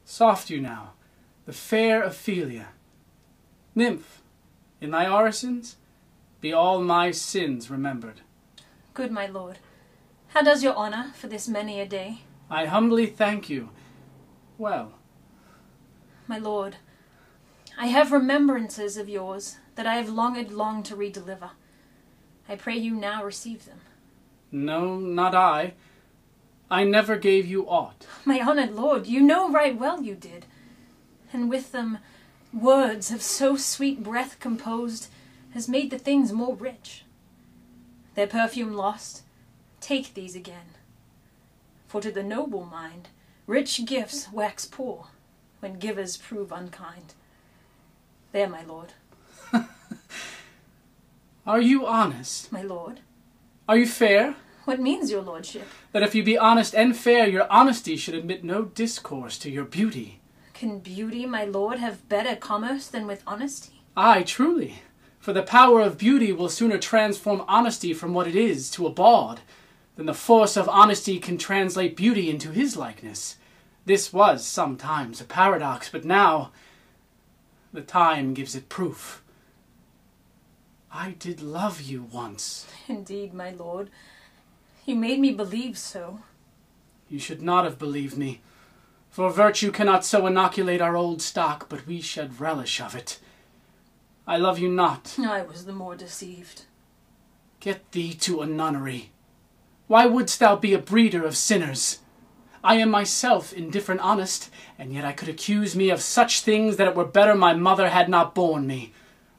Soft you now, the fair Ophelia. Nymph, in thy orisons be all my sins remembered. Good my lord, how does your honour for this many a day? I humbly thank you. Well. My lord, I have remembrances of yours that I have longed long to redeliver. I pray you now receive them. No, not I. I never gave you aught. My honoured lord, you know right well you did. And with them words of so sweet breath composed has made the things more rich. Their perfume lost, take these again. For to the noble mind, rich gifts wax poor, when givers prove unkind. There, my lord. Are you honest? My lord. Are you fair? What means your lordship? That if you be honest and fair, your honesty should admit no discourse to your beauty. Can beauty, my lord, have better commerce than with honesty? Aye, truly. For the power of beauty will sooner transform honesty from what it is to a bawd, than the force of honesty can translate beauty into his likeness. This was sometimes a paradox, but now the time gives it proof. I did love you once. Indeed, my lord. You made me believe so. You should not have believed me. For virtue cannot so inoculate our old stock, but we shed relish of it. I love you not. I was the more deceived. Get thee to a nunnery. Why wouldst thou be a breeder of sinners? I am myself indifferent honest, and yet I could accuse me of such things that it were better my mother had not borne me.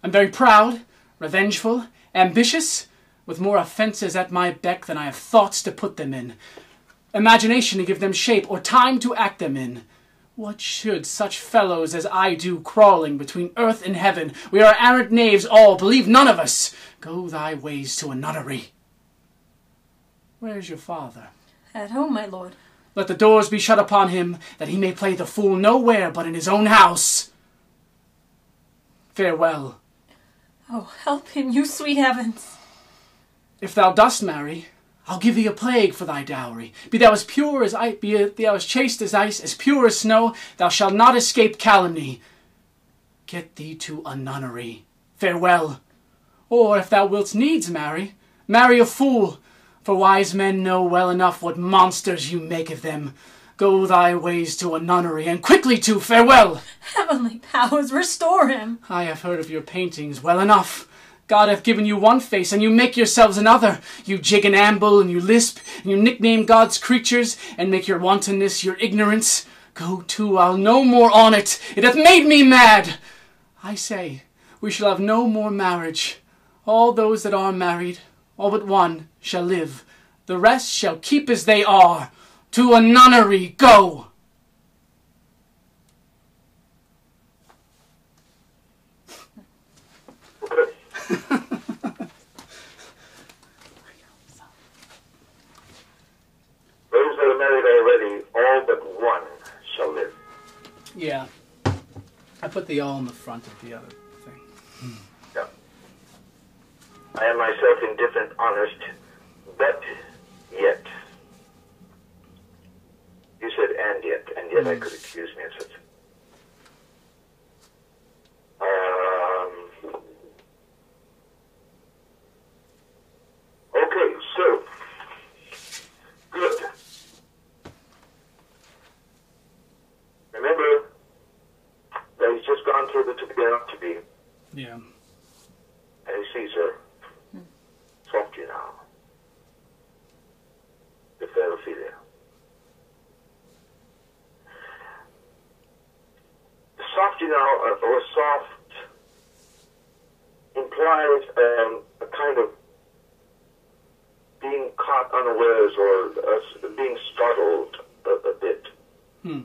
I'm very proud, revengeful, ambitious, with more offences at my beck than I have thoughts to put them in, imagination to give them shape, or time to act them in. What should such fellows as I do crawling between earth and heaven? We are arrant knaves all, believe none of us. Go thy ways to a nunnery. Where's your father? At home, my lord. Let the doors be shut upon him, that he may play the fool nowhere but in his own house. Farewell. Oh, help him, you sweet heavens. If thou dost marry, I'll give thee a plague for thy dowry. Be thou as pure as ice, be thou as chaste as ice, as pure as snow, thou shalt not escape calumny. Get thee to a nunnery. Farewell. Or if thou wilt needs marry, marry a fool, for wise men know well enough what monsters you make of them. Go thy ways to a nunnery, and quickly too, farewell! Heavenly powers, restore him! I have heard of your paintings well enough. God hath given you one face, and you make yourselves another. You jig and amble, and you lisp, and you nickname God's creatures, and make your wantonness your ignorance. Go to, I'll no more on it. It hath made me mad. I say, we shall have no more marriage. All those that are married, all but one, shall live. The rest shall keep as they are. To a nunnery go! Those that are married already, all but one shall live. Yeah. I put the all in the front of the other thing. Yeah. I am myself indifferent, honest, but yet. You said and yet I could accuse me of such. Okay, so, good. Remember that he's just gone through the to be out to be, Yeah. and he sees her. Softly now. The fair Ophelia. Softly now, or soft, implies a kind of being caught unawares or being startled a bit. Hmm.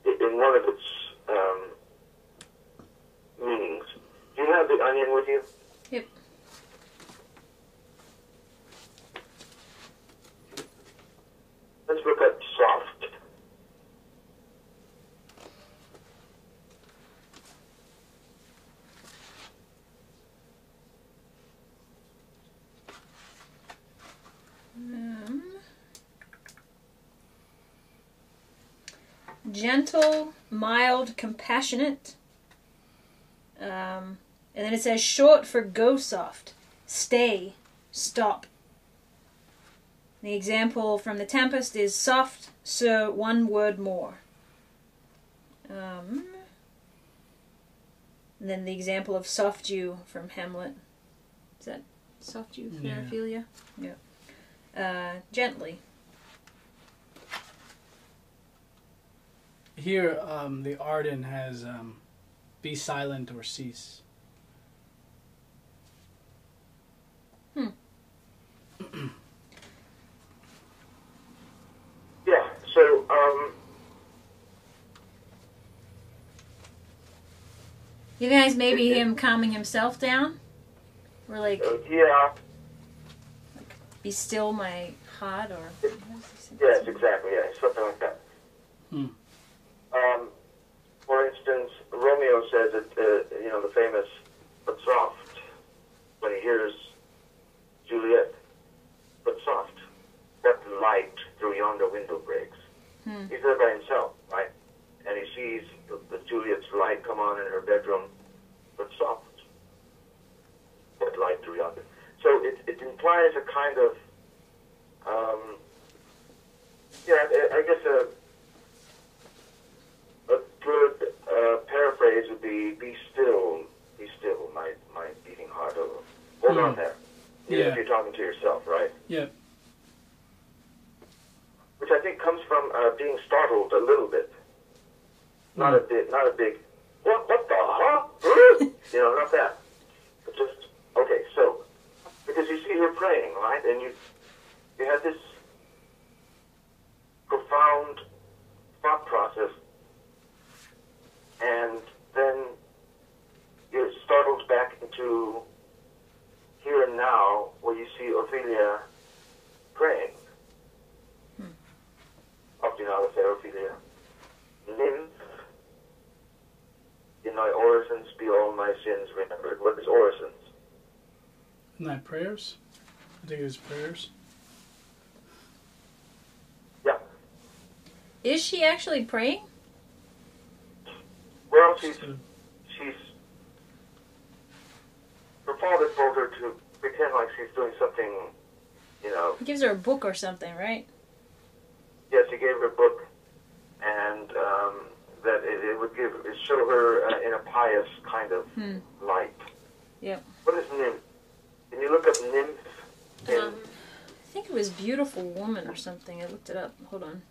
In one of its meanings. Do you have the onion with you? Yep. Let's look at soft. gentle, mild, compassionate. And then it says short for go soft. Stay, stop. The example from The Tempest is soft, sir, one word more. And then the example of soft you from Hamlet. Is that soft you, Yeah. Ophelia? Yeah. Gently. Here, the Arden has be silent or cease. Yeah, so, You guys maybe him calming himself down? Or like, yeah, be still my heart, or... yes, exactly, yeah, something like that. For instance, Romeo says it, the famous, but soft, when he hears Juliet, but soft, what light through yonder window breaks. He's there by himself, right? And he sees the Juliet's light come on in her bedroom, but soft, what light through yonder. So it implies a kind of, I guess a good paraphrase would be still, my beating heart. Hold on there. Even if you're talking to yourself, right? Yeah. Which I think comes from being startled a little bit. Not a big, what the huh? Not that. But just, okay, so, because you see her praying, right? And you have this profound thought process, and then you're startled back into here and now, where you see Ophelia praying. Ophelia, nymph, in thy orisons be all my sins remembered. What is orisons? Isn't that prayers? I think it was prayers. Yeah. Is she actually praying? Well, she's her father told her to pretend like she's doing something, He gives her a book or something, right? Yes, he gave her a book, and that it would show her in a pious kind of light. Yep. What is nymph? Can you look up nymph? I think it was beautiful woman or something. I looked it up. Hold on.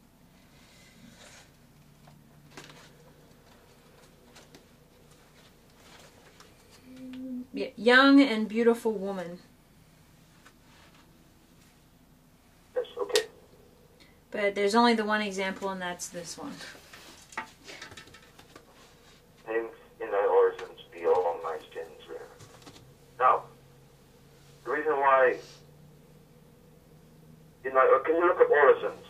Yeah, young and beautiful woman. Yes, okay. But there's only the one example, and that's this one. Nymph, in thy orisons be all my sins remembered. Now, the reason why, can you look up orisons?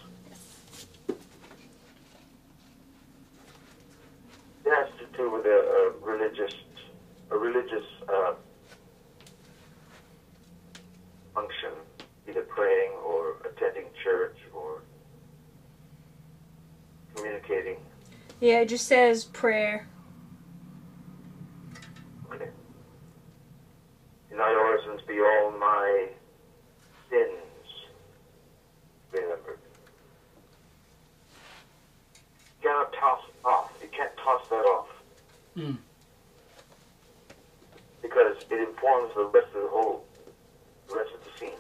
It has to do with a religious function, either praying or attending church or communicating. Yeah, it just says prayer. Okay. In thy orisons be all my sins remembered. You cannot toss it off. You can't toss that off. Because it informs the rest of the rest of the scene.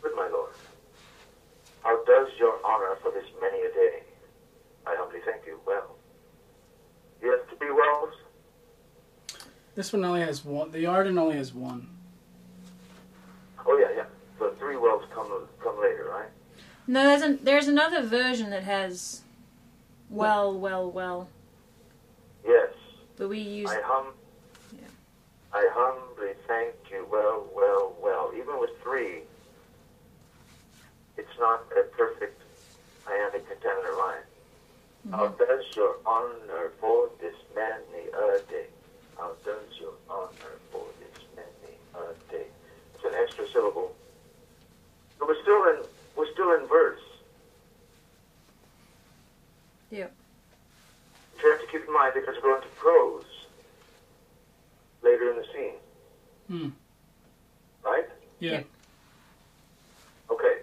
Good my Lord, how does your honor for this many a day? I humbly thank you. Well, you have 3 wells? This one only has one. The Arden only has one. Oh yeah. So 3 wells come later, right? No, there's another version that has well. Yes. But we use... I humbly thank you. Well. Even with 3, it's not a perfect iambic pentameter line. How does your honor for this many a day? How does your honor for this many a day? It's an extra syllable. But we're still in verse. why? Because we're going to prose later in the scene. Hmm. Right? Yeah. Okay.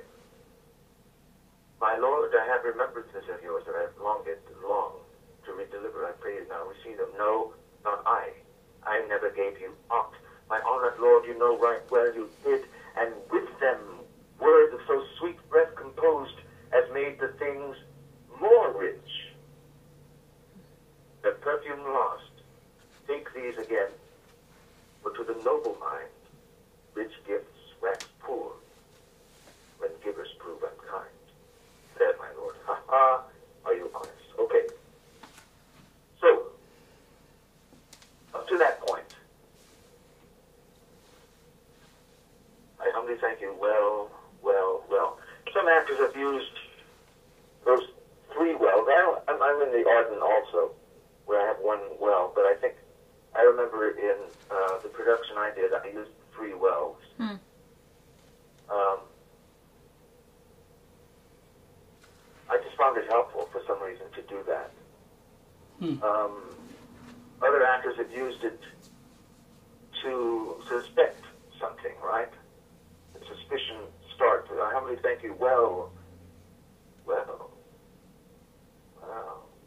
My lord, I have remembrances of yours that I have longed to redeliver. I pray you now receive them. No, not I. I never gave you aught. My honored lord, you know right well you did, and with them words of so sweet breath composed as made the things more rich. The perfume lost, take these again, for to the noble mind, rich gifts wax poor, when givers prove unkind. There, my lord. Ha ha, are you honest? Okay. So, up to that point, I humbly thank you. Well. Some actors have used those three wells. I'm in the Arden also, where I have one well, but I remember in the production I did, I used three wells. I just found it helpful for some reason to do that. Other actors have used it to suspect something, right? The suspicion starts. I humbly thank you. Well,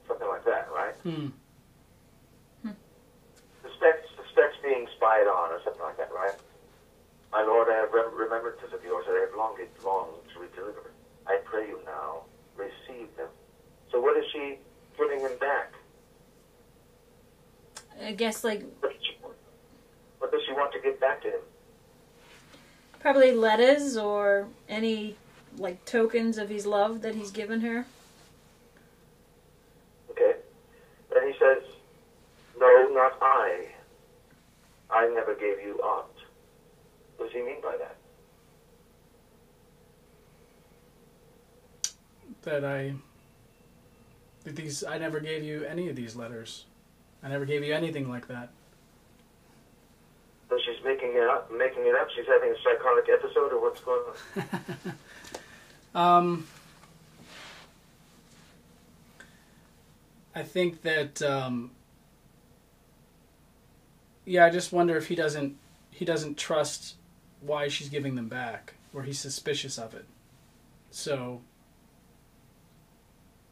something like that, right? Suspects being spied on or something like that, right? My lord, I have remembrances of yours that I have longed to redeliver. I pray you now, receive them. So what is she giving him back? I guess, like... What does she want to give back to him? Probably letters or any, like, tokens of his love that he's given her. Okay. Then he says, no, not I. I never gave you aught. What does he mean by that? I never gave you any of these letters. I never gave you anything like that. So she's making it up. She's having a psychotic episode, or what's going on? I think that, I just wonder if he doesn't trust why she's giving them back, or he's suspicious of it. So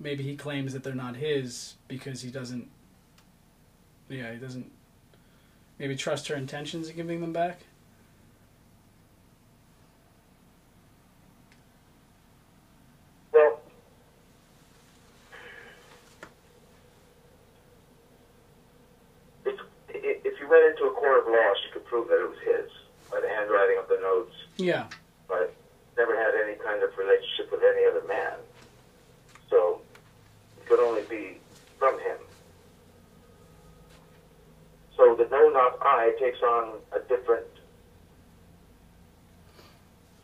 maybe he claims that they're not his because he doesn't maybe trust her intentions in giving them back. Well, if you went into a court of law, she could prove that it was his by the handwriting of the notes. Yeah. But never had any kind of relationship with any other man. So it could only be from him. So the no, not I takes on a different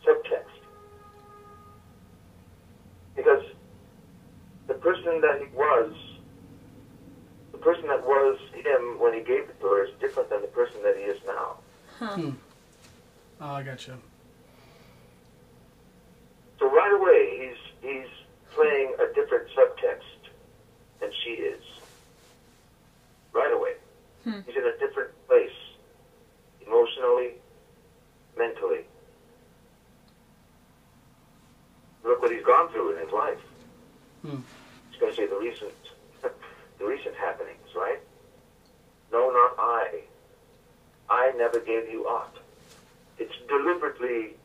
subtext. Because the person that was him when he gave it to her is different than the person that he is now. Oh, I gotcha. So right away, he's playing a different subtext than she is. Right away. He's in a different place, emotionally, mentally. Look what he's gone through in his life. Especially the recent happenings, right? No, not I. I never gave you aught. It's deliberately,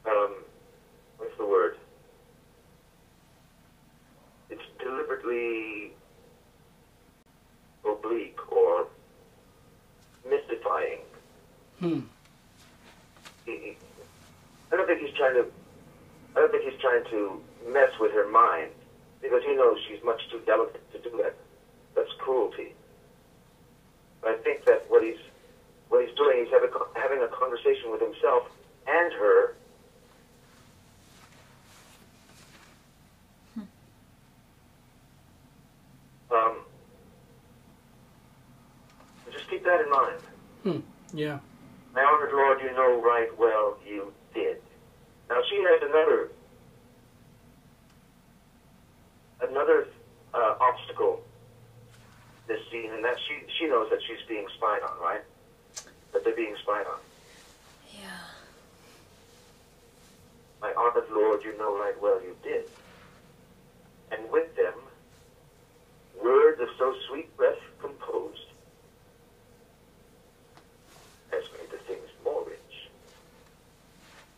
what's the word? It's deliberately oblique or mystifying. I don't think he's trying to mess with her mind, because he knows she's much too delicate to do that. That's cruelty. But I think that what he's doing, he's having a conversation with himself and her. Just keep that in mind. Yeah. My honored lord, you know right well you did. Now she has another obstacle this scene, and that she knows that she's being spied on, right? That they're being spied on. Yeah. My honored lord, you know right well you did. And with them, words of so sweet breath composed has made the things more rich.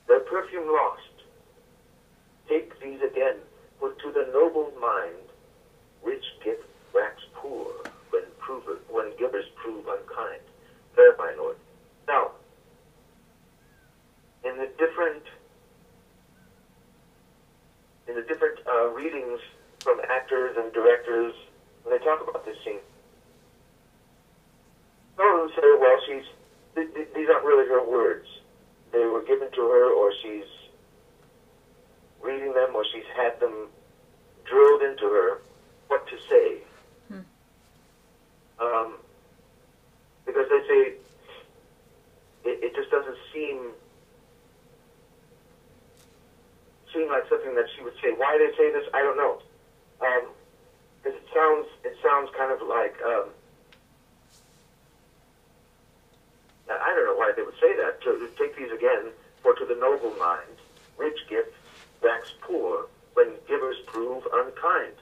Their perfume lost, take these again, for to the noble mind, rich gift wax poor, when givers prove unkind. There, my lord. Now, in the different readings from actors and directors, when they talk about this scene, some of them say, well, these aren't really her words. They were given to her, or she's reading them, or she's had them drilled into her what to say. Because they say it just doesn't seem like something that she would say. Why they say this, I don't know. Because it sounds kind of like I don't know why they would say that. To take these again, for to the noble mind, rich gifts wax poor, when givers prove unkind.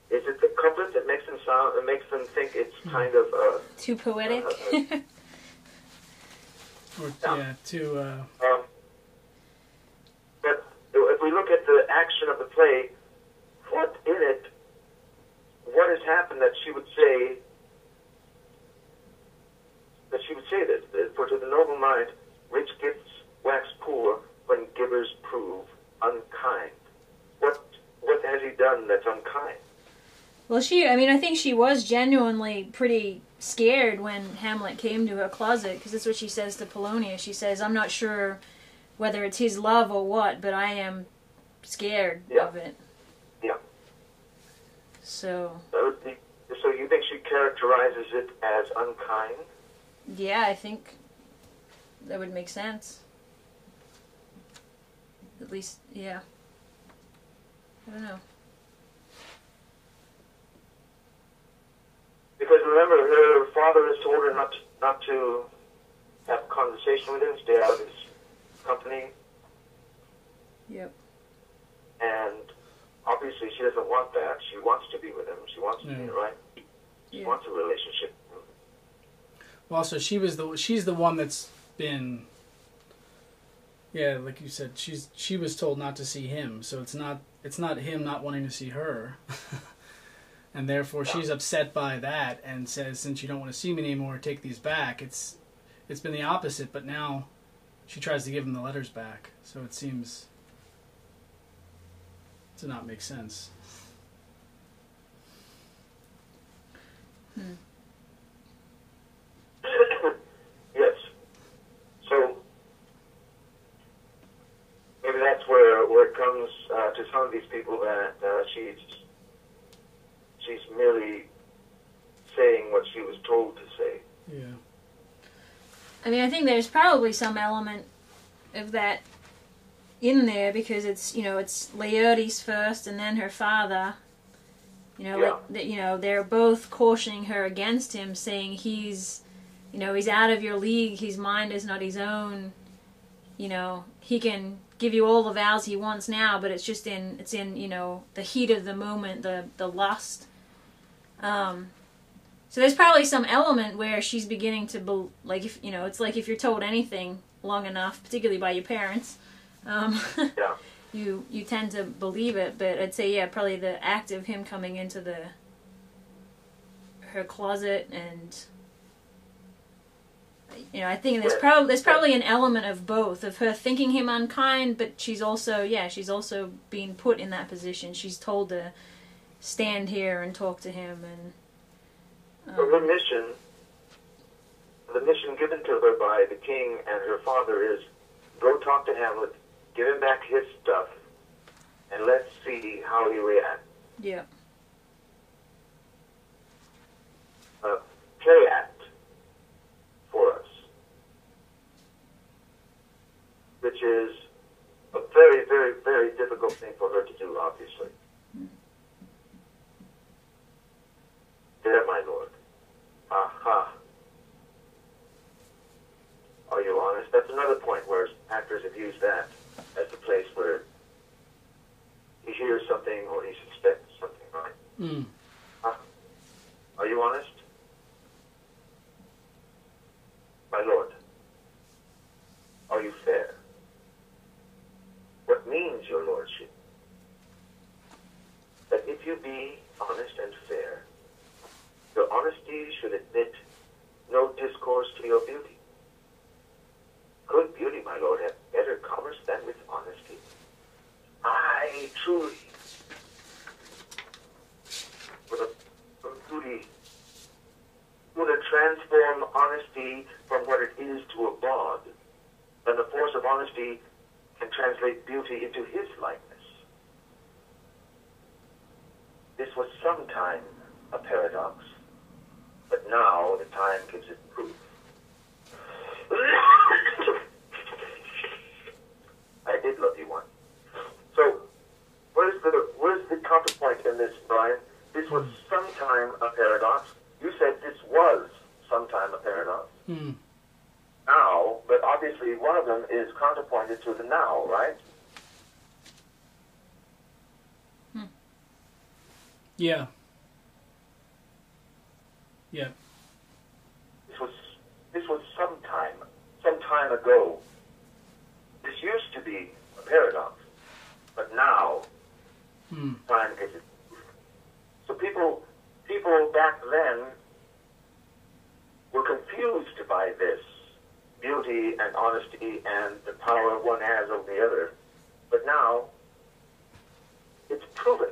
Is it the couplet that makes them think it's kind of too poetic? But if we look at the action of the play, what has happened that she would say that for to the noble mind, rich gifts wax poor, when givers prove unkind. What has he done that's unkind? Well, I think she was genuinely pretty scared when Hamlet came to her closet, because that's what she says to Polonius. She says, I'm not sure whether it's his love or what, but I am scared of it. Yeah. So you think she characterizes it as unkind? Yeah, I think that would make sense. At least, yeah. I don't know. Because remember, her father has told her not to have a conversation with him, stay out of his company. Yep. And obviously she doesn't want that. She wants to be with him. She wants to be right. She wants a relationship. Well, so she's the one that's been, like you said, she was told not to see him. So it's not him not wanting to see her. And therefore she's upset by that and says, since you don't want to see me anymore, take these back. It's been the opposite, but now she tries to give him the letters back. So it seems to not make sense. Yes. So maybe that's where it comes to some of these people that she's merely saying what she was told to say. Yeah. I mean, I think there's probably some element of that in there, because it's Laertes first and then her father. They're both cautioning her against him, saying he's out of your league, his mind is not his own. He can give you all the vows he wants now, but it's in the heat of the moment, the lust. So there's probably some element where she's beginning to it's like if you're told anything long enough, particularly by your parents, you tend to believe it. But I'd say probably the act of him coming into her closet, and I think there's probably an element of both, of her thinking him unkind, but she's also being put in that position. She's told to stand here and talk to him, and her mission, the mission given to her by the king and her father is, go talk to Hamlet, give him back his stuff, and let's see how he reacts. Yeah. Play act for us, which is a very, very, very difficult thing for her to do, obviously. that's another point where actors have used that as the place where he hears something or he suspects something, right? Mm. Are you honest? My lord, are you fair? What means your lordship? That if you be honest and fair, your honesty should admit no discourse to your beauty. Could beauty, my lord, have better commerce than with honesty? Aye, truly. With beauty would transform honesty from what it is to a bawd, and the force of honesty can translate beauty into his likeness. This was sometime a paradox, but now the time gives it proof. I did love you once. So, where's the counterpoint in this, Brian? This was sometime a paradox. You said this was sometime a paradox. Mm. Now, but obviously one of them is counterpointed to the now, right? Yeah. Yeah. This was some time ago. This used to be a paradox, but now time gives it. So people back then were confused by this beauty and honesty and the power one has over the other, but now it's proven.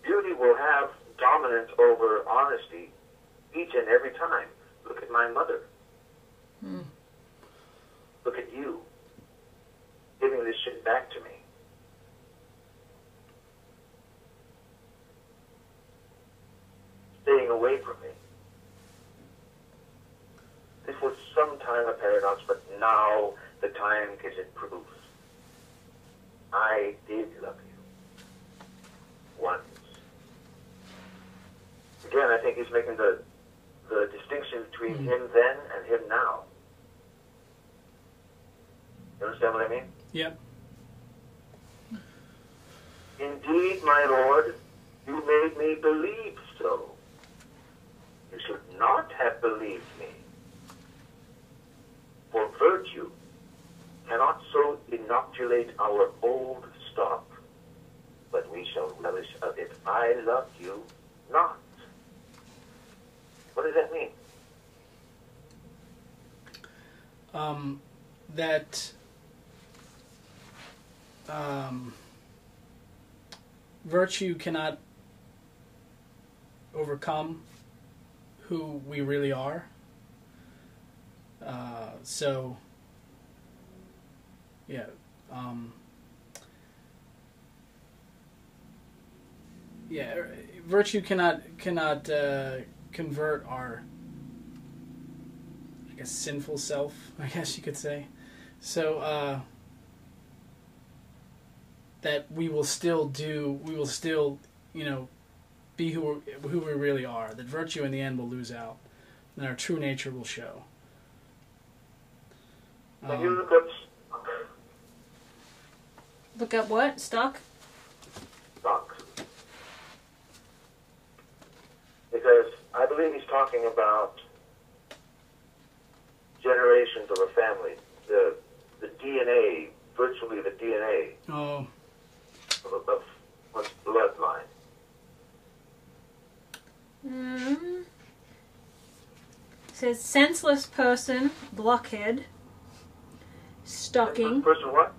Beauty will have dominance over honesty each and every time. Look at my mother. Look at you giving this shit back to me. Staying away from me. This was sometime a paradox, but now the time gives it proof. I did love you. Once. Again, I think he's making the distinction between him then and him now. You understand what I mean? Yep. Indeed, my lord, you made me believe so. You should not have believed me. For virtue cannot so inoculate our old stock, but we shall relish of it. I loved you not. What does that mean? That virtue cannot overcome who we really are. So, yeah. Yeah, virtue cannot convert our, I guess, sinful self, I guess you could say. So, that we will still, be who we really are. That virtue in the end will lose out, and our true nature will show. When you look up Look up what? Stock? stock, because I believe he's talking about generations of a family, the DNA, virtually the DNA Oh. of one's bloodline. It says senseless person, blockhead, stocking, Person what?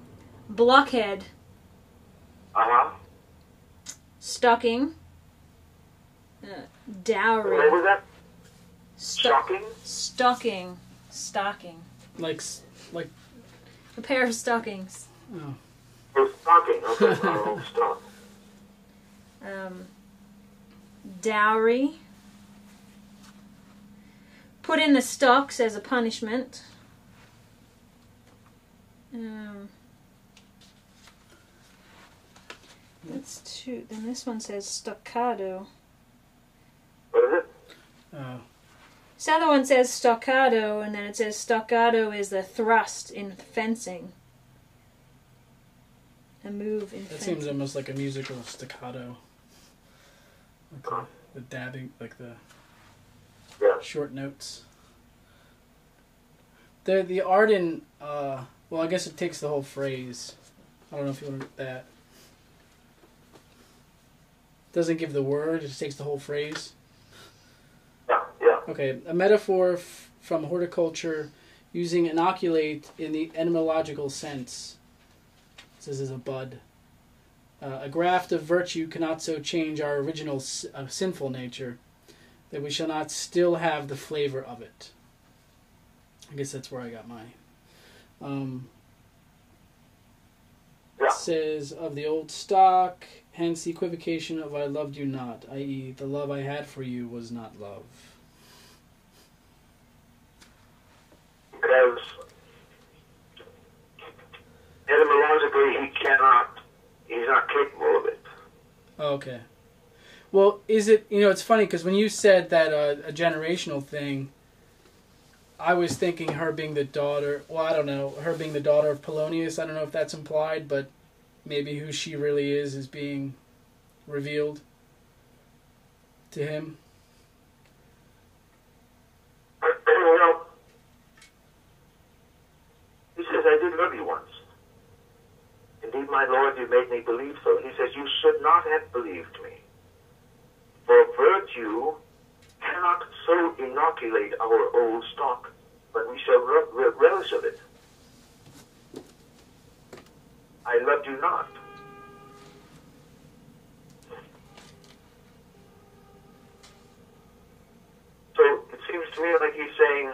blockhead, Uh-huh. stocking, dowry, What was that? sto- Shocking? stocking, Like, a pair of stockings, oh. Oh, stocking. Okay, oh, stock. dowry, put in the stocks as a punishment. That's two. Then this one says staccato. What is it? This other one says staccato, and then it says staccato is the thrust in fencing. A move in That fencing. seems almost like a musical staccato. Like the dabbing, like the short notes. The art in, well, I guess it takes the whole phrase. I don't know if you want to read that. Doesn't give the word, it just takes the whole phrase. Yeah. Okay, a metaphor from horticulture using inoculate in the etymological sense. This is a bud. A graft of virtue cannot so change our original sinful nature that we shall not still have the flavor of it. I guess that's where I got mine. It says, of the old stock, hence the equivocation of I loved you not, i.e., the love I had for you was not love. Because etymologically he's not capable of it. Okay. Well, is it, it's funny because when you said that a generational thing, I was thinking her being the daughter, well, I don't know, her being the daughter of Polonius. I don't know if that's implied, but maybe who she really is being revealed to him. Well, he says, I did love you once. Indeed, my Lord, you made me believe so. He says, you should not have believed me. For virtue cannot so inoculate our old stock, but we shall relish of it. I loved you not. So it seems to me like he's saying,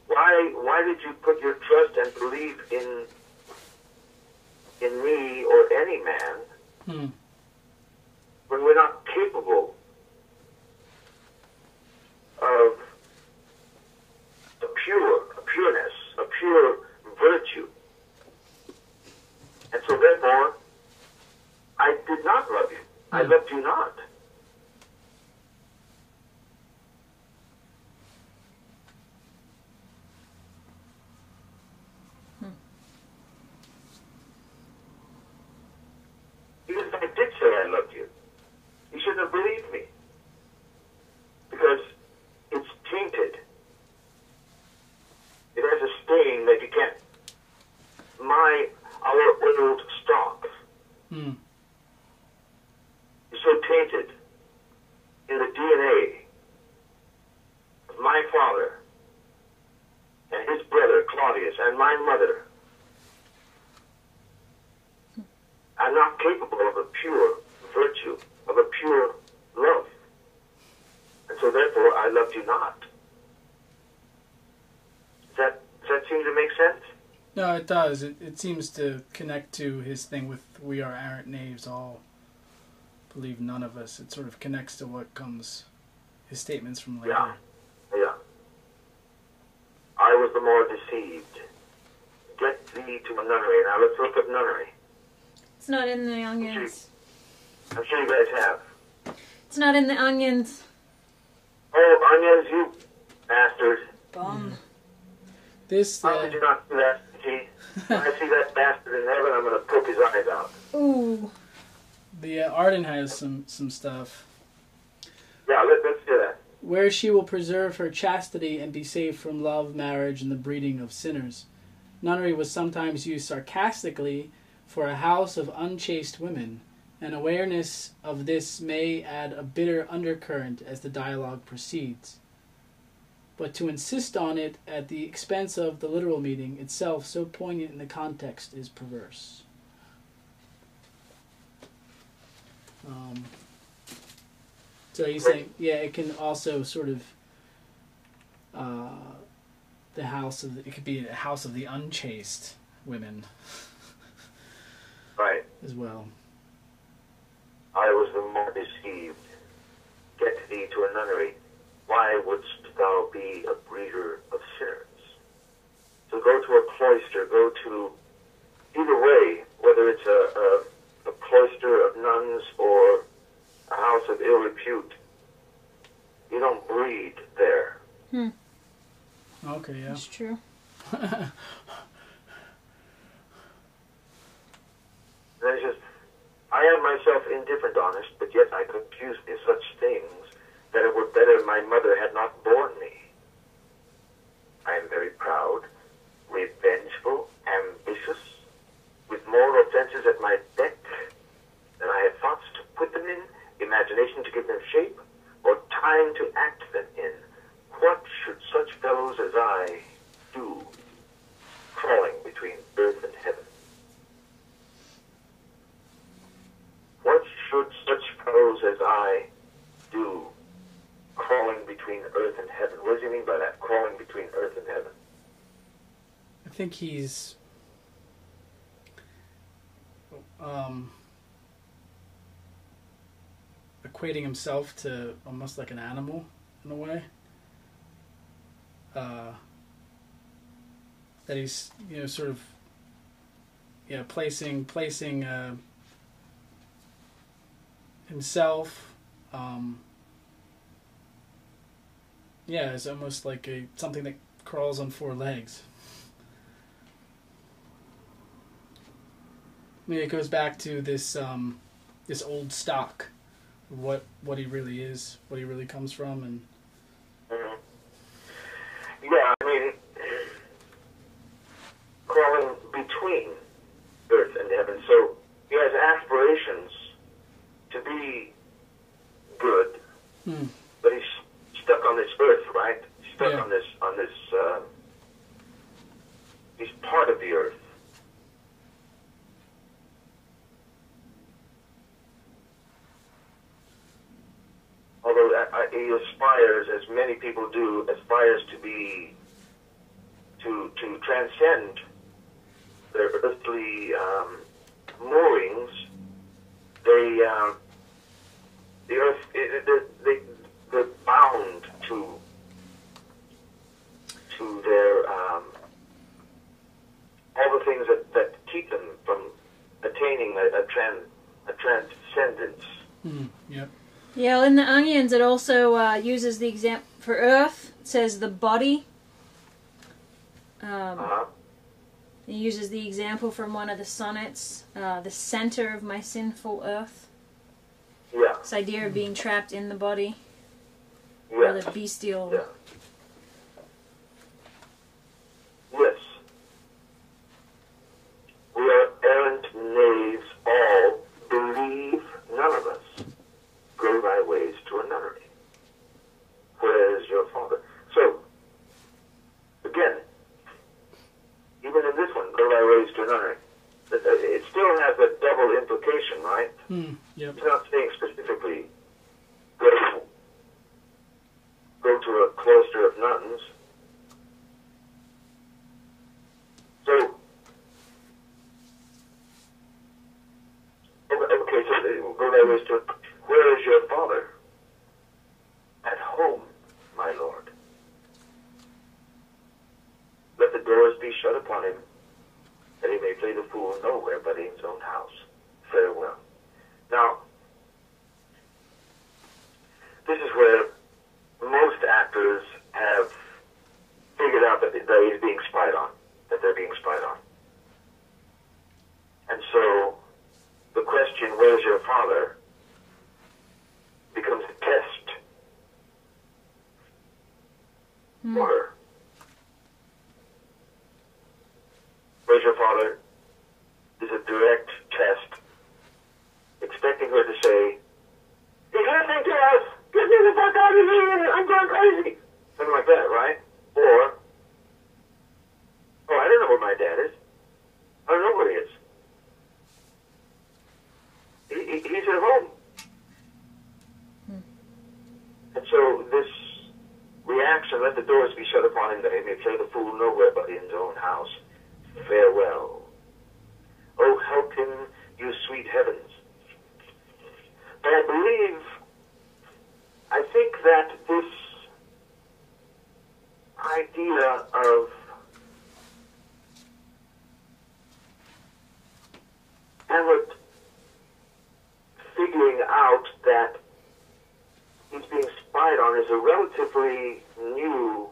why did you put your trust and belief in me or any man when we're not capable of a pureness, a pure virtue? And so therefore, I did not love you. I loved you not. Even if I did say I loved you, you shouldn't have believed me. Because it's tainted. It has a stain that you can't. Our old stock is so tainted in the DNA of my father and his brother Claudius and my mother. I'm not capable of a pure virtue, of a pure love. And so therefore I loved you not. Does that seem to make sense? No, it does. It seems to connect to his thing with we are arrant knaves, all believe none of us. It sort of connects to what comes, his statements from later. Yeah. I was the more deceived. Get thee to a nunnery. Now let's look at nunnery. It's not in the onions. I'm sure you guys have. It's not in the onions. Oh, onions, you bastard. Bum. How did you not do that, G? When I see that bastard in heaven, I'm going to poke his eyes out. Ooh. The Arden has some stuff. Yeah, let's do that. Where she will preserve her chastity and be safe from love, marriage, and the breeding of sinners. Nunnery was sometimes used sarcastically for a house of unchaste women. An awareness of this may add a bitter undercurrent as the dialogue proceeds. But to insist on it at the expense of the literal meaning itself, so poignant in the context, is perverse. So he's saying, yeah, it can also sort of the house of it could be a house of the unchaste women, right, as well. I was the more deceived. Get thee to a nunnery. Why wouldst thou be a breeder of sinners? So go to a cloister, go to, either way, whether it's a cloister of nuns or a house of ill repute, You don't breed there. Okay, yeah. That's true. There's just, I am myself indifferent honest, but yet I could accuse me of such things that it were better my mother had not borne me. I am very proud, revengeful, ambitious, with more offenses at my beck than I have thoughts to put them in, imagination to give them shape, or time to act them in. What should such fellows as I do, crawling between earth and heaven? What should such fellows as I do, crawling between earth and heaven? What does he mean by that, crawling between earth and heaven? I think he's equating himself to almost like an animal in a way. That he's, sort of, placing himself, it's almost like something that crawls on four legs. I mean, it goes back to this this old stock, what he really is, what he really comes from, and. Mm-hmm. Yeah, I mean, crawling between earth and heaven. So he has aspirations to be good, but he's stuck on this earth, right? He's stuck on this. He's part of the earth. Although he aspires, as many people do, aspires to be, to transcend their earthly moorings. The earth, they're bound to their all the things that keep them from attaining a transcendence. Yep. Yeah, well, in the Onions, it also uses the example for Earth. It says the body. It uses the example from one of the sonnets, the center of my sinful earth. Yeah. This idea of being trapped in the body. Yeah. Or the bestial. Yeah. Yes. We are errant knaves all, believe none of us. Go thy ways to a nunnery. Where is your father? So, again, even in this one, go thy ways to a nunnery, it still has a double implication, right? Yep. It's not saying specifically, go to a cloister of nuns. So, okay, so go thy ways to a... Where is your father? At home, my lord. Let the doors be shut upon him, that he may play the fool nowhere but in his own house. Farewell. Now, this is where most actors have figured out that he's being spied on, that they're being spied on. And so, the question, where's your father, becomes a test for her. Where's your father is a direct test, expecting her to say, he's listening to us! Get me the fuck out of here! I'm going crazy! Something like that, right? Or, oh, I don't know where my dad is. I don't know where he is. He's at home. And so this reaction, let the doors be shut upon him that he may play the fool nowhere but in his own house. Farewell. Oh, help him, you sweet heavens. But I think that this idea of Hamlet figuring out that he's being spied on on is a relatively new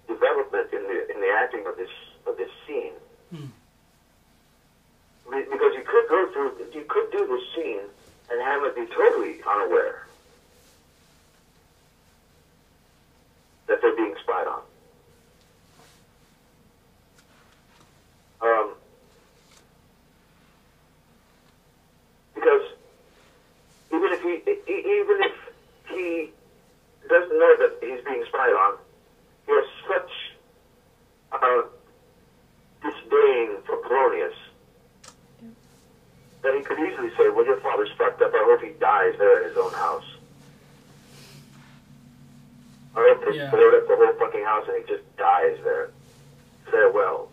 development in the acting of this scene. Because you could do this scene and Hamlet be totally unaware that they're being spied on. Because even if he doesn't know that he's being spied on, he has such disdain for Polonius that he could easily say, well, your father's fucked up. I hope he dies there in his own house. I hope they board up the whole fucking house and he just dies there. Farewell.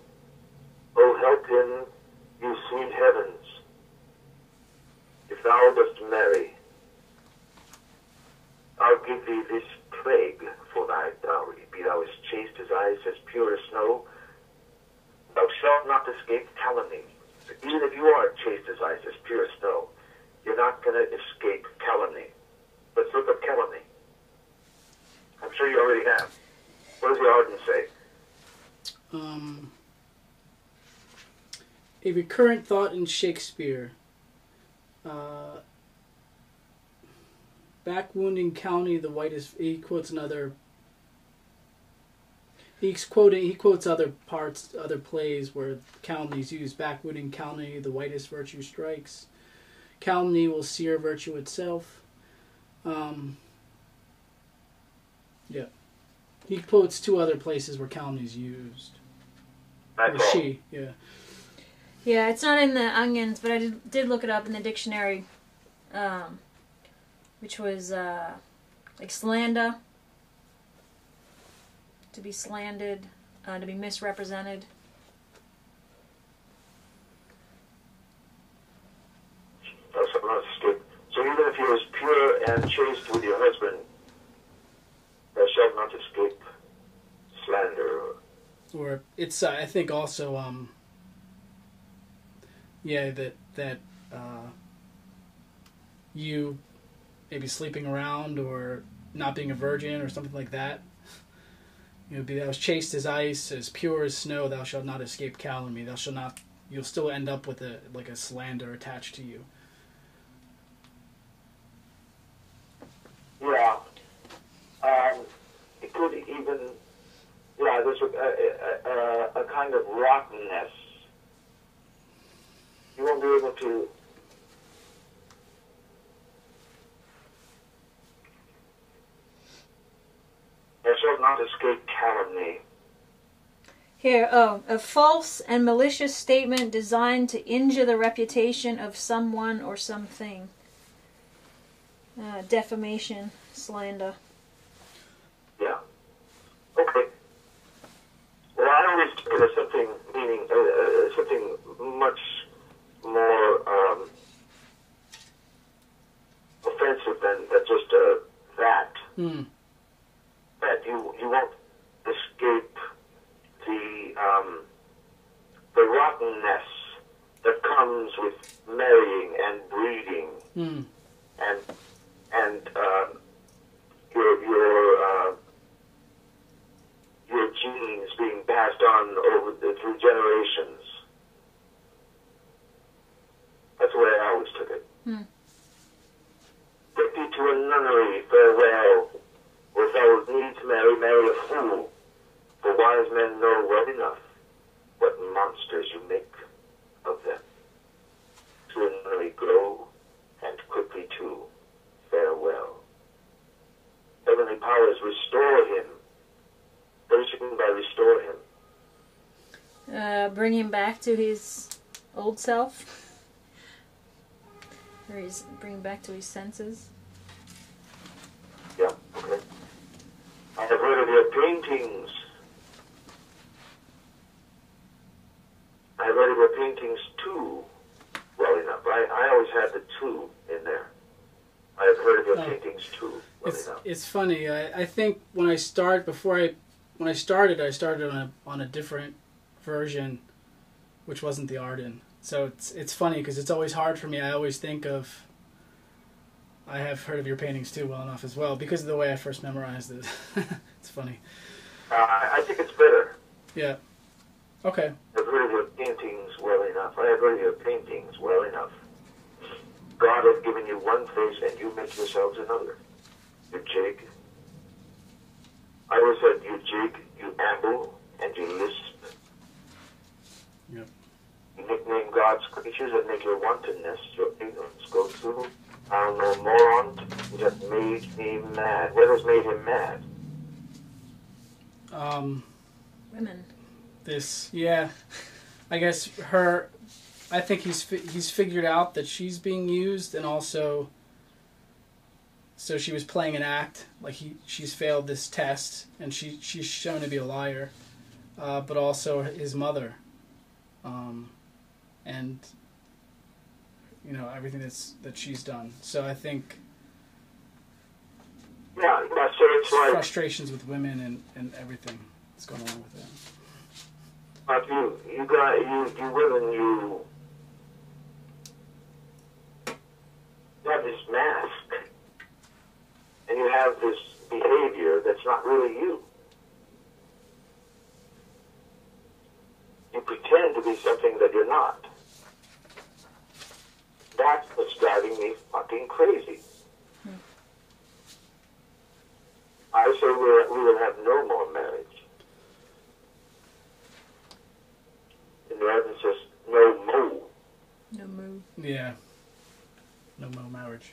Oh, help him, you sweet heavens. If thou dost marry, I'll give thee this plague for thy dowry. Be thou as chaste as ice, as pure as snow. Thou shalt not escape calumny. Even if you are chaste as ice, as pure as snow, you're not going to escape calumny. Let's look up calumny. I'm sure you already have. What does the Arden say? A recurrent thought in Shakespeare. Back-wounding county, the whitest. He quotes another. He quotes other parts, other plays where calumny is used. Back-wounding county, the whitest virtue strikes. Calumny will sear virtue itself. Yeah. He quotes two other places where calumny is used. Or she, yeah. Yeah, it's not in the Onions, but I did look it up in the dictionary, which was like slander, to be slandered, to be misrepresented. So even if you're as pure and chaste with your husband, thou shalt not escape slander. Or it's I think also that you maybe sleeping around or not being a virgin or something like that. You know, be thou as chaste as ice, as pure as snow, thou shalt not escape calumny. Thou shalt not. You'll still end up with a slander attached to you. Yeah. It could even. Yeah, there's a kind of rottenness. You won't be able to. Thou shalt not escape calumny. Here, a false and malicious statement designed to injure the reputation of someone or something. Defamation, slander. Yeah. Okay. Well, I always took it as something meaning something much more offensive than just that. That you won't escape the rottenness that comes with marrying and breeding, and your genes being passed on through generations. That's the way I always took it. Take thee to a nunnery, farewell. Or if thou needs marry a fool. For wise men know well enough what monsters you make of them. To a nunnery go, and quickly too, farewell. Heavenly powers restore him. What does she mean by restore him? Bring him back to his old self. Or bring him back to his senses. Yeah, okay. I have heard of your paintings. I have heard of your paintings too, well enough. I always had the two in there. I have heard of your paintings too, well enough. It's funny. I think when I started on a different version, which wasn't the Arden. So it's funny because it's always hard for me. I always think of I have heard of your paintings too well enough as well because of the way I first memorized it. It's funny. I think it's better. Yeah. Okay. I've heard of your paintings well enough. I have heard of your paintings well enough. God has given you one face and you make yourselves another. You jig. I always said you jig, you amble, and you lisp. Yep. You nickname God's creatures and make your wantonness, your ignorance go through. I'll no moron, it hath made me mad. What has made him mad? Women. Yeah. I guess her... I think he's figured out that she's being used, and also, so she was playing an act, like she's failed this test, and she's shown to be a liar, but also his mother, and everything that she's done. So I think So it's like frustrations with women and everything that's going on with that. But you women, you have this mask, and you have this behavior that's not really you. You pretend to be something that you're not. That's what's driving me fucking crazy. I say we will have no more marriage. In the Bible it says no mo. No move. Yeah. No mo marriage.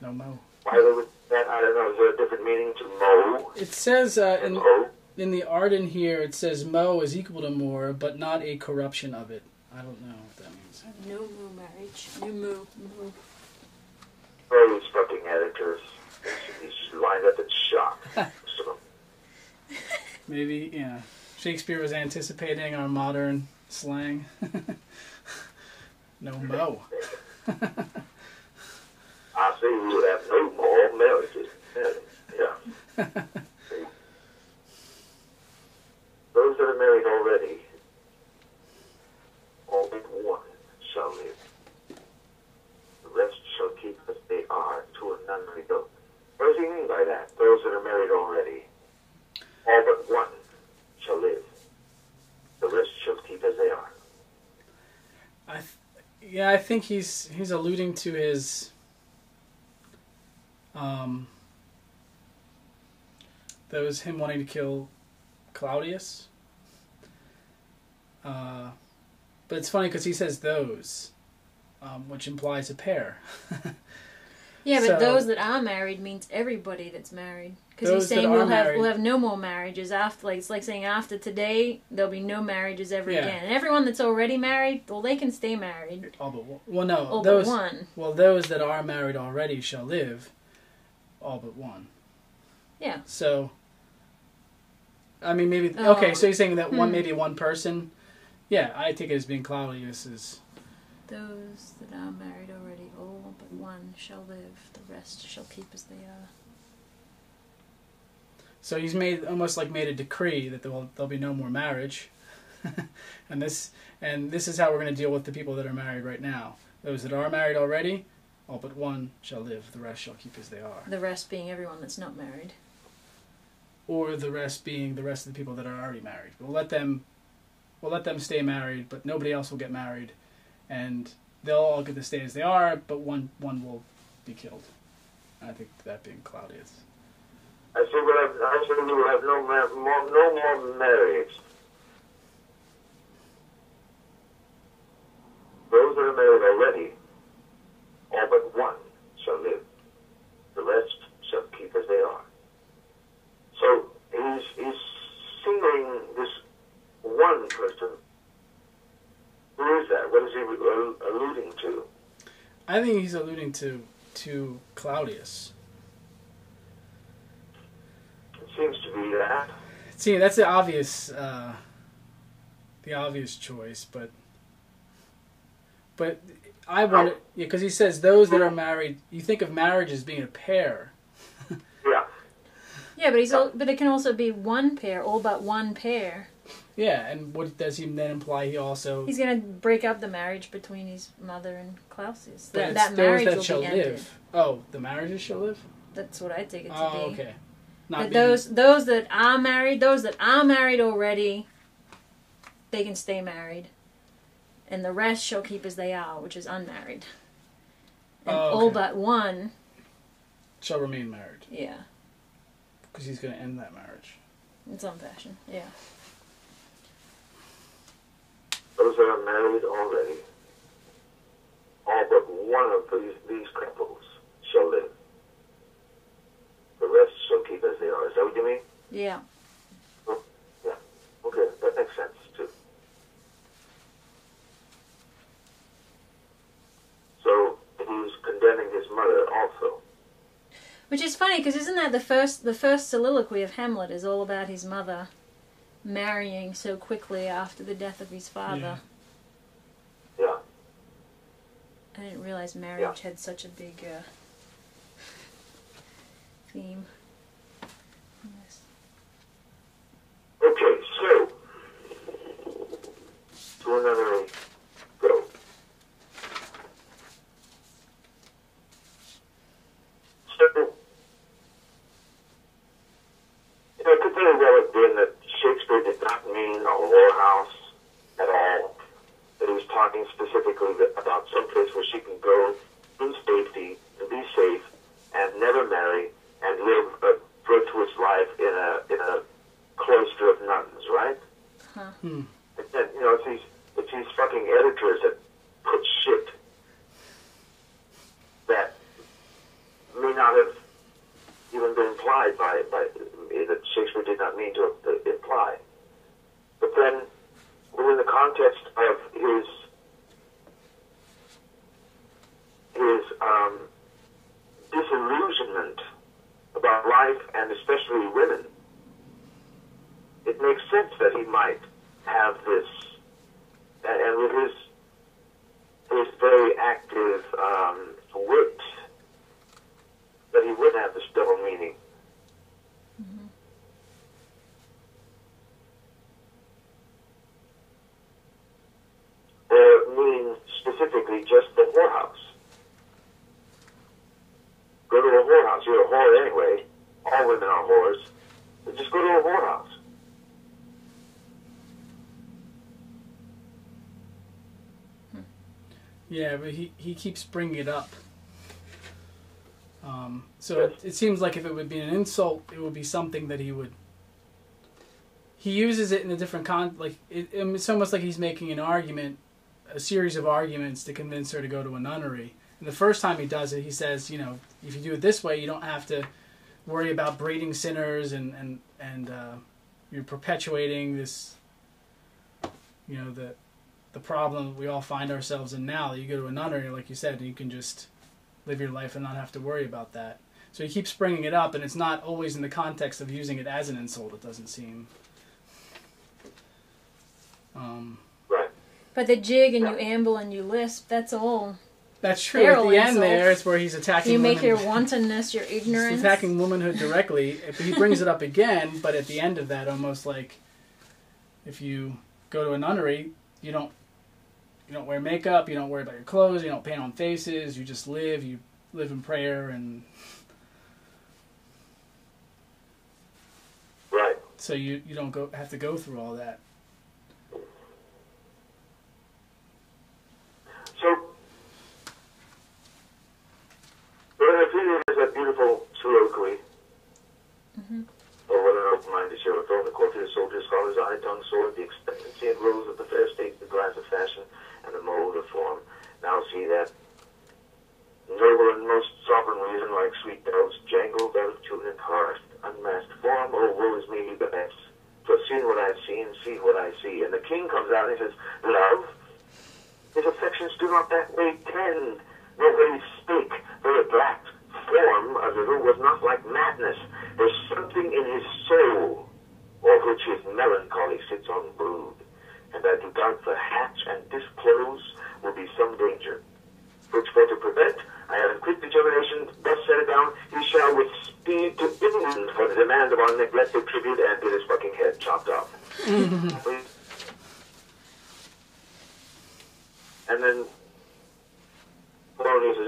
No mo. Why would that? I don't know. Is there a different meaning to mo? It says Mo? in the art in here, it says mo is equal to more, but not a corruption of it. I don't know what that means. No moo marriage. No moo. Moo. Oh, these fucking editors. He's lined up in shock. So, Maybe, yeah. Shakespeare was anticipating our modern slang. No mo. I say we would have no more marriages. Yeah. Those that are married already, all but one shall live. The rest shall keep as they are, to a nunnery go. What does he mean by that? Those that are married already, all but one shall live. The rest shall keep as they are. I think he's alluding to his that was him wanting to kill Claudius. But it's funny because he says those, which implies a pair. Yeah, but So- those that are married means everybody that's married. Because he's Those that saying are we'll married- have no more marriages after. Like it's like saying after today there'll be no marriages ever Yeah. again. And everyone that's already married, well, they can stay married. All but one. Well, no, All those. but one. Well, those that are married already shall live. All but one. Yeah. So, I mean, maybe Oh. okay. So you're saying that maybe one person. Yeah, I take it as being Claudius is. Those that are married already, all but one shall live. The rest shall keep as they are. So he's almost made a decree that there'll be no more marriage, and this is how we're going to deal with the people that are married right now. Those that are married already, all but one shall live. The rest shall keep as they are. The rest being everyone that's not married. Or the rest being the rest of the people that are already married. We'll let them stay married, but nobody else will get married, and they'll all get to stay as they are, but one will be killed. I think that being Claudius. I say we will have no more marriage. Those that are married already, all but one shall live. The rest shall keep as they are. So he's singling this one person. Who is that? What is he alluding to? I think he's alluding to Claudius. It seems to be that. See, that's the obvious choice, but I wonder, because he says those that are married. You think of marriage as being a pair. Yeah. Yeah, but it can also be one pair, all but one pair. Yeah, and what does he then imply? He also... He's going to break up the marriage between his mother and Klaus's. But That marriage those that will shall be ended. live. Oh, the marriages shall live? That's what I take it to be. Oh, okay. But those that are married already, they can stay married. And the rest shall keep as they are, which is unmarried. And all but one... shall remain married. Yeah. Because he's going to end that marriage. In some fashion, yeah. Those that are married already, all but one of these couples shall live. The rest shall keep as they are. Is that what you mean? Yeah. Oh, yeah. Okay, that makes sense, too. So, he's condemning his mother also. Which is funny, because isn't that the first soliloquy of Hamlet is all about his mother marrying so quickly after the death of his father? Yeah. I didn't realize marriage had such a big theme. Yes. Okay, so, to another go. So, it could very well have been that Shakespeare did not mean a whorehouse at all. That he was talking specifically about some place where she can go in safety and be safe and never marry and live a virtuous life in a cloister of nuns, right? Huh. And then, it's these fucking editors that put shit that may not have even been implied by that Shakespeare did not mean to imply. But then, within the context of his disillusionment about life and especially women, it makes sense that he might have this, and with his very active wit, that he would have this double meaning. Mm-hmm. Or meaning specifically just the whorehouse. Go to a whorehouse. You're a whore anyway. All women are whores. But just go to a whorehouse. Yeah, but he keeps bringing it up. So it seems like if it would be an insult, it would be something that he would... He uses it in a different it's almost like he's making an argument, a series of arguments to convince her to go to a nunnery. And the first time he does it, he says, if you do it this way, you don't have to worry about braiding sinners and you're perpetuating this, the problem we all find ourselves in now. That you go to a nunnery, like you said, and you can just live your life and not have to worry about that. So he keeps bringing it up, and it's not always in the context of using it as an insult, it doesn't seem. Right. But the jig and you amble and you lisp, that's all. That's true. At the end there, it's where he's attacking You make women. your wantonness, your ignorance. He's attacking womanhood directly. He brings it up again, but at the end of that, almost like if you go to a nunnery, you don't wear makeup, you don't worry about your clothes, you don't paint on faces, you just live, you live in prayer, and right. So you don't have to go through all that. So, Robert Beltran has that beautiful soliloquy. Mm-hmm. Or what an open-minded show, throwing the court to the soldier, scholar's eye, tongue, sword, the expectancy and rules of the fair state, the glass of fashion, and the mold of form. Now see that noble and most sovereign reason, like sweet bells, jangled out of tune and harsh, unmasked form, oh, woe is me, the best. For seen what I've seen, see what I see. And the king comes out and he says, love, his affections do not that way tend, nor will he speak, for the black form of the little was not like madness. There's something in his soul, of which his melancholy sits on brood, and that to doubt the hatch and disclose will be some danger, which for to prevent I have quick determination, thus set it down, he shall with speed to England for the demand of our neglected tribute and get his fucking head chopped off. And then Polonius says,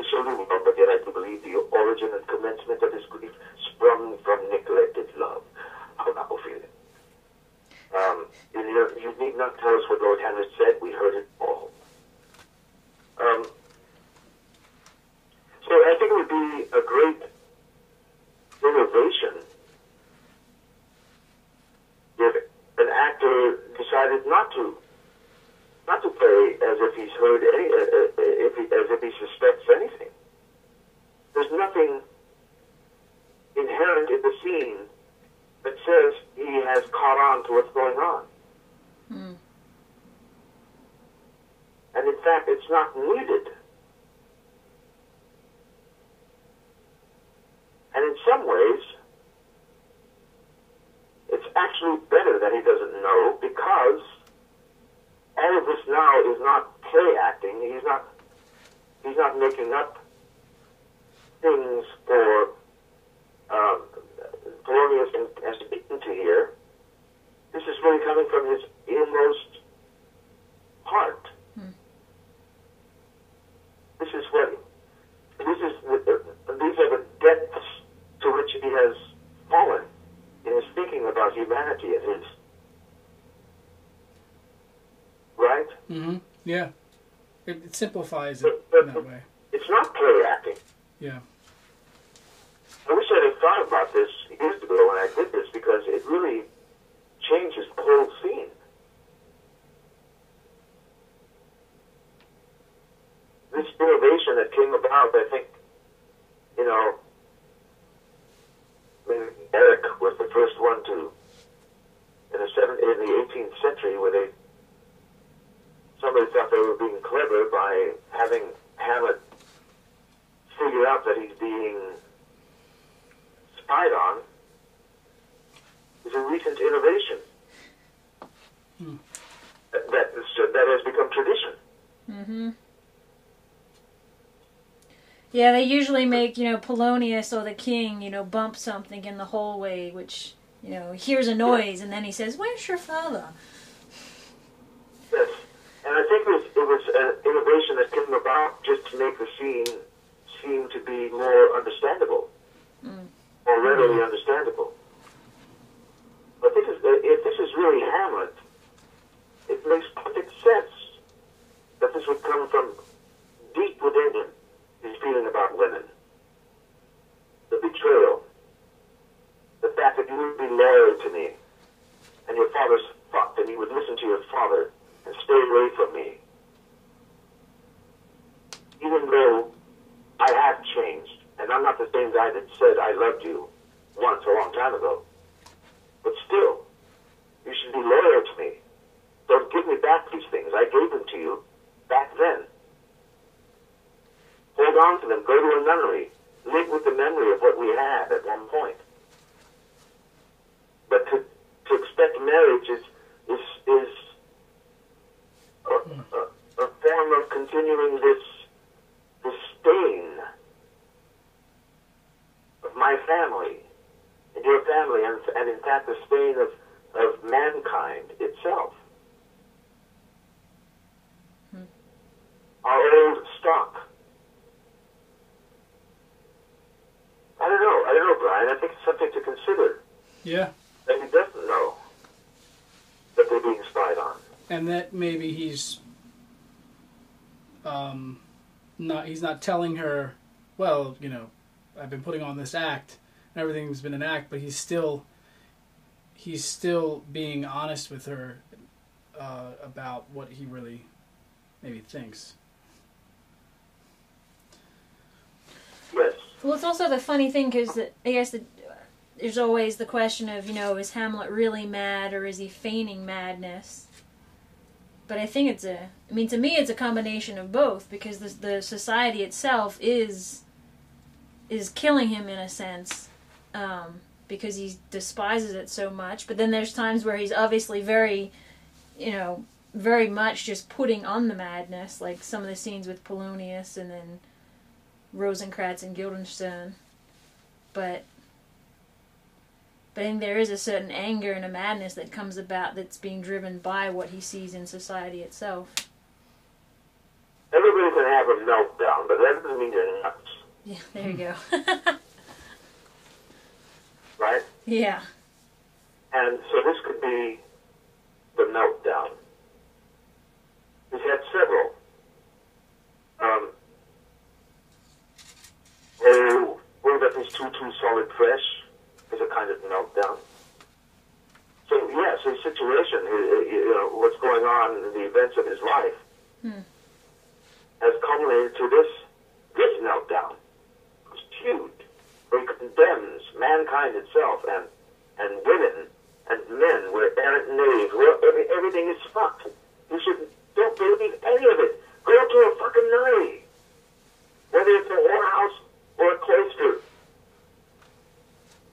so do well, but yet I do believe the origin and commencement of his grief sprung from neglected love. How now, Ophelia? You need not tell us what Lord Hamlet said. We heard it all. So I think it would be a great innovation if an actor decided not to play as if he's heard as if he suspects anything. There's nothing inherent in the scene that says he has caught on to what's going on. And in fact, it's not needed. And in some ways, it's actually better that he doesn't know, because all of this now is not play acting. He's not making up things for Polonius and Beaton to hear. This is really coming from his inmost heart. These are the depths to which he has fallen in his thinking about humanity and his. Right? Mm-hmm. Yeah. It simplifies it in that way. It's not play acting. Yeah. I wish I'd have thought about this years ago when I did this, because it really changes the whole scene. This innovation that came about, I think, Eric was the first one to, in the 18th century, where somebody thought they were being clever by having Hamlet figure out that he's being spied on, is a recent innovation that has become tradition. Mm-hmm. Yeah, they usually make, Polonius or the king, bump something in the hallway, which, hears a noise, and then he says, "Where's your father?" Yes, and I think it was an innovation that came about just to make the scene seem to be more understandable, more readily understandable. But if this is really Hamlet, it makes perfect sense that this would come from deep within him, his feeling about women, the betrayal, the fact that you would be loyal to me, and your father's fucked, and you would listen to your father and stay away from me. Even though I have changed, and I'm not the same guy that said I loved you once a long time ago, but still, you should be loyal to me. Don't give me back these things. I gave them to you back then. Hold on to them. Go to a nunnery. Live with the memory of what we had at one point. But to expect marriage is a form of continuing this stain of my family and your family, and in fact the stain of mankind itself. Our old stock. I don't know, Brian. I think it's something to consider. Yeah. That he doesn't know that they're being spied on. And that maybe he's not telling her, well, I've been putting on this act, and everything's been an act, but he's still being honest with her about what he really maybe thinks. Yes. Well, it's also the funny thing, because I guess there's always the question of, is Hamlet really mad, or is he feigning madness? But I think to me it's a combination of both, because the society itself is killing him in a sense, because he despises it so much. But then there's times where he's obviously very much just putting on the madness, like some of the scenes with Polonius, and then Rosencrantz and Guildenstern, but I think there is a certain anger and a madness that comes about that's being driven by what he sees in society itself. Everybody can have a meltdown, but that doesn't mean you're nuts. Yeah, there you go. Right? Yeah. And so this could be the meltdown. He's had several. What about these too solid fresh? Is a kind of meltdown. So yes, his situation, what's going on in the events of his life, has culminated to this meltdown. It's huge. Where he condemns mankind itself and women and men. We're errant knaves. Everything is fucked. Don't believe any of it. Go to a fucking nunnery, whether it's a whorehouse or a cloister.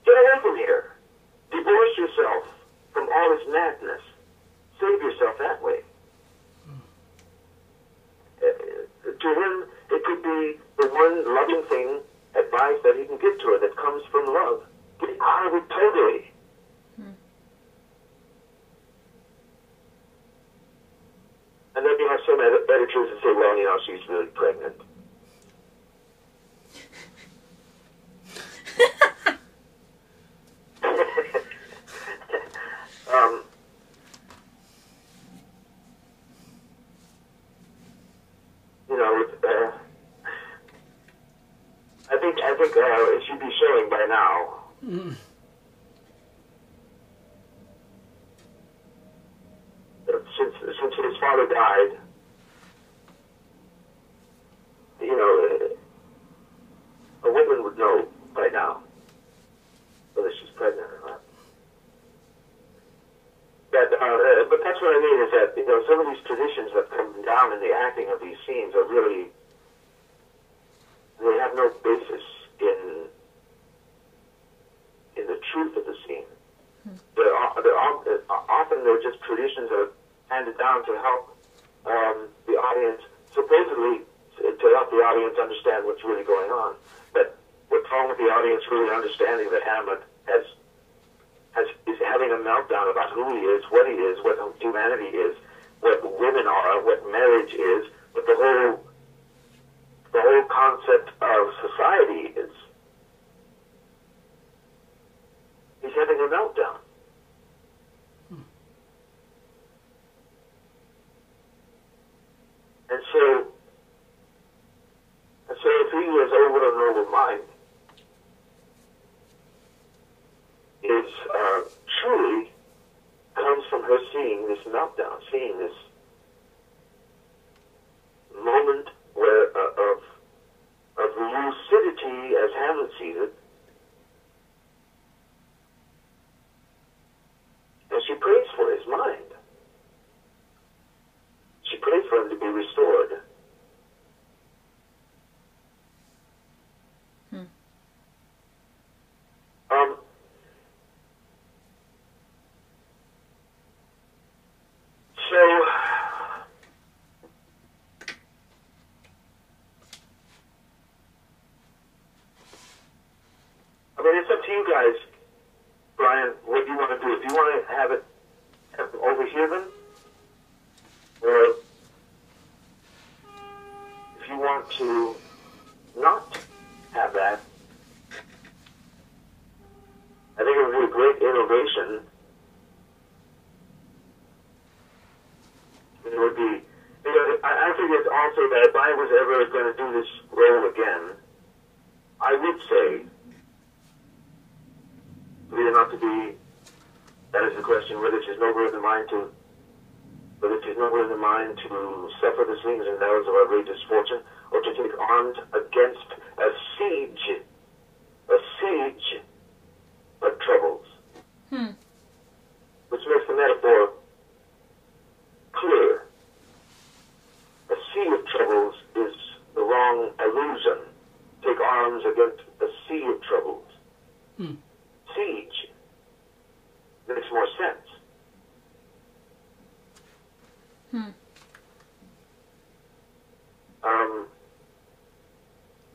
Get away from here. Divorce yourself from all this madness. Save yourself that way. To him, it could be the one loving thing, advice that he can give to her that comes from love. Get out of it totally. And then you have some editors that say, well, she's really pregnant. I think it should be showing by now. Since his father died, a woman would know by now whether she's pregnant or not. But that's what I mean is that, some of these traditions that come down in the acting of these scenes are really, they have no basis in the truth of the scene. Often they're just traditions that are handed down to help the audience, supposedly to help the audience understand what's really going on. But what's wrong with the audience really understanding that Hamlet is having a meltdown about who he is, what humanity is, what women are, what marriage is, what the whole concept of society is. He's having a meltdown. And so if he was over an noble mind, is truly comes from her seeing this meltdown, seeing this moment where of lucidity as Hamlet sees it, and she prays for his mind. She prays for him to be restored. It's up to you guys, Brian, what you want to do. If you want to have them overhear them, or if you want to not have that, I think it would be a great innovation. It would be, I think it's also that if I was ever going to do this role again, I would say, really not to be, that is the question, whether she's nobler in the mind to suffer the slings and arrows of outrageous fortune, or to take arms against a siege of troubles. Which makes the metaphor clear. A sea of troubles is the wrong allusion. Take arms against a sea of troubles. Siege makes more sense.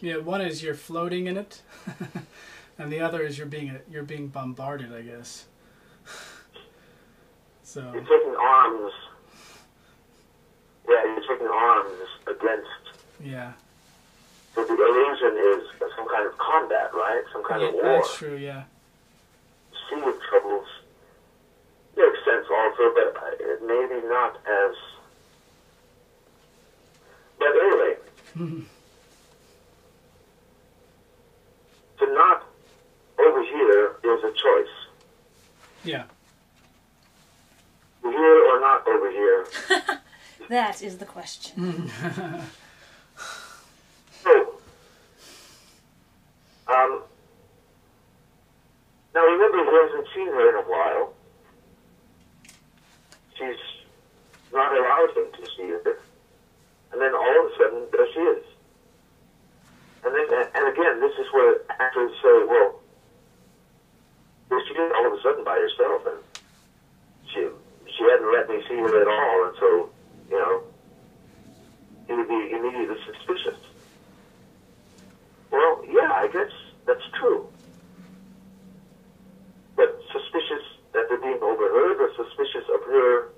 Yeah, one is you're floating in it, and the other is you're being bombarded, I guess. So you're taking arms. Yeah, you're taking arms against. Yeah. So the illusion is some kind of combat, right? Some kind of war. That's true. Yeah. Sea of Troubles makes sense also, but maybe not as. But anyway, to not overhear is a choice. Yeah. Hear or not overhear. That is the question. So, now remember, he hasn't seen her in a while. She's not allowed him to see her. And then all of a sudden, there she is. And then, and again, this is where actors say, well, she is all of a sudden by herself, and she hadn't let me see her at all, and so, you know, he would be immediately suspicious. Well, yeah, I guess that's true. But suspicious that they're being overheard, or suspicious of her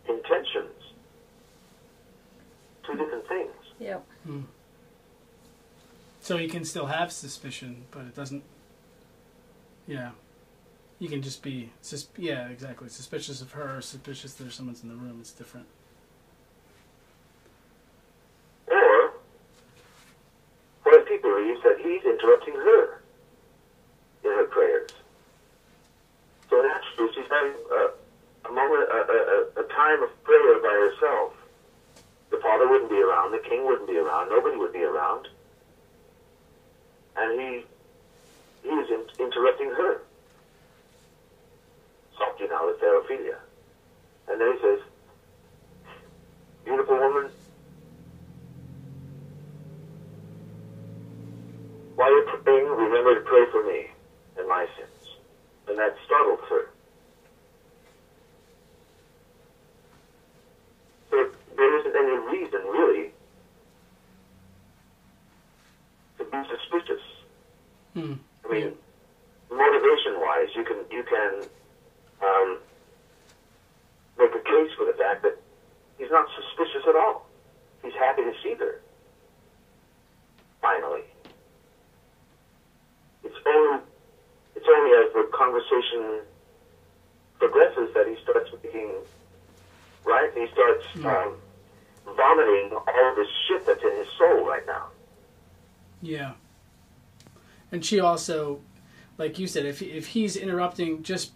intentions? Two different things. Yep. So you can still have suspicion, but it doesn't. Yeah. You can just be, yeah, exactly. Suspicious of her, suspicious that someone's in the room. It's different. Or, what if he believes that he's interrupting her in her prayers? So naturally, she's having a moment, a time of prayer by herself. The father wouldn't be around, the king wouldn't be around, nobody would be around. And he is interrupting her. Softly now, the fair Ophelia. And then he says, beautiful woman, while you're praying, remember to pray for me and my sins. And that startled her. So there isn't any reason, really, to be suspicious. I mean, motivation-wise, you can make a case for the fact that he's not suspicious at all. He's happy to see her. Finally. It's only as the conversation progresses that he starts making, right? He starts vomiting all this shit that's in his soul right now. Yeah. And she also, like you said, if he's interrupting, just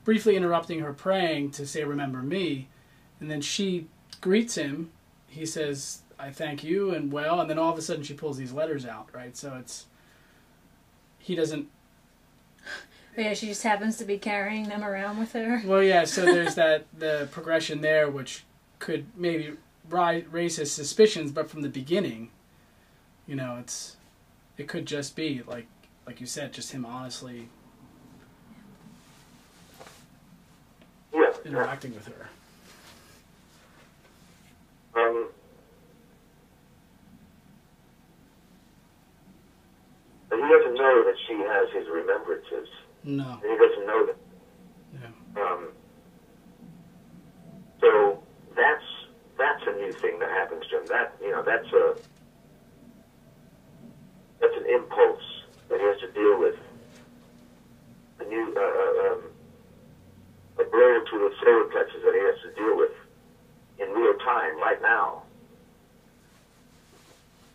briefly interrupting her praying to say, remember me, and then she greets him, he says, I thank you, and well, and then all of a sudden she pulls these letters out, right? So he doesn't... Yeah, she just happens to be carrying them around with her. Well, yeah, so there's the progression there, which could maybe raise his suspicions, but from the beginning, you know, it could just be, like you said, just him honestly interacting with her. But he doesn't know that she has his remembrances. No. And he doesn't know that. Yeah. So that's a new thing that happens to him. That's an impulse that he has to deal with. A new a blow to the solar plexus that he has to deal with in real time, right now.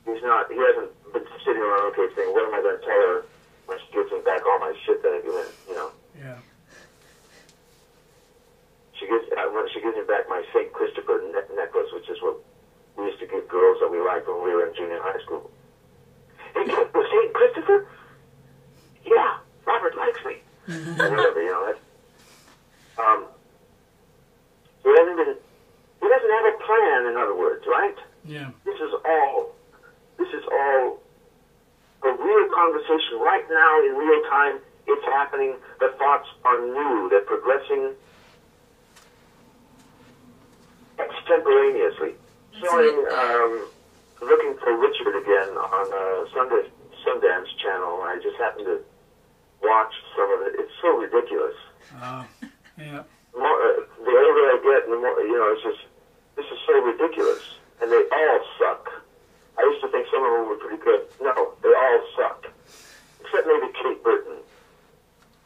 He hasn't been sitting around, okay, saying, what am I going to tell her when she gives me back all my shit that I given, you know? Yeah. When she gives me back my St. Christopher necklace, which is what we used to give girls that we liked when we were in junior high school. Hey, St. Christopher? Yeah, Robert likes me. Or whatever, you know. So he doesn't have a plan, in other words, right? Yeah. This is all a real conversation right now in real time. It's happening. The thoughts are new. They're progressing extemporaneously, showing looking for Richard again on Sundance Channel. I just happened to watch some of it. It's so ridiculous. Oh, yeah. The older I get, the more, it's just, this is so ridiculous. And they all suck. I used to think some of them were pretty good. No, they all suck. Except maybe Kate Burton,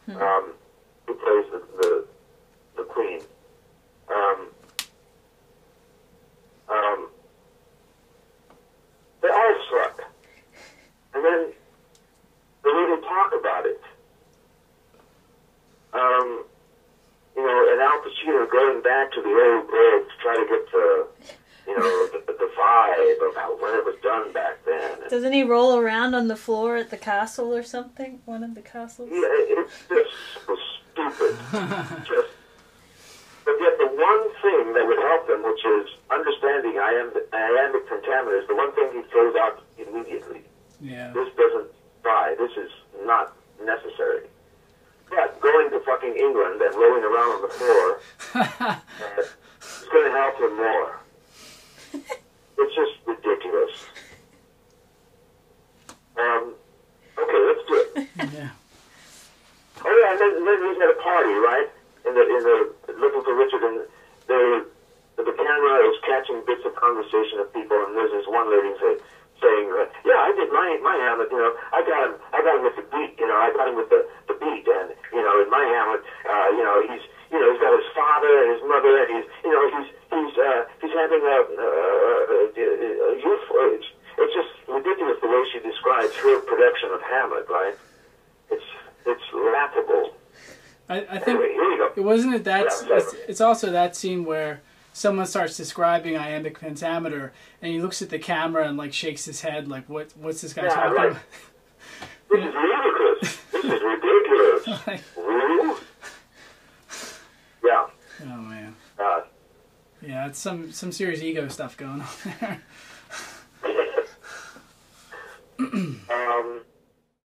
who plays the Queen. They all suck. And then the way they talk about it, and Al Pacino going back to the old world to try to get the vibe of how when it was done back then. Doesn't he roll around on the floor at the castle or something? One of the castles? Yeah, it's just so stupid. But yet the one thing that would help him, which is understanding iambic pentameter, is the one thing he throws out immediately. Yeah. This doesn't fly. This is not necessary. But going to fucking England and rolling around on the floor is going to help him more. It's just ridiculous. Okay, let's do it. Yeah. Oh yeah, and then he's at a party, right? In the looking for Richard, and the camera is catching bits of conversation of people, and there's this one lady saying, yeah, I did my Hamlet, I got him with the beat, I got him with the beat, and in my Hamlet, he's got his father and his mother, and he's having a youthful age. It's just ridiculous the way she describes her production of Hamlet, right? It's laughable. I think anyway, here you go. it wasn't it that it's also that scene where someone starts describing iambic pentameter and he looks at the camera and like shakes his head like what's this guy talking right. about? This is ludicrous. This is ridiculous. Like, Really? Yeah. oh man. Yeah, it's some serious ego stuff going on there.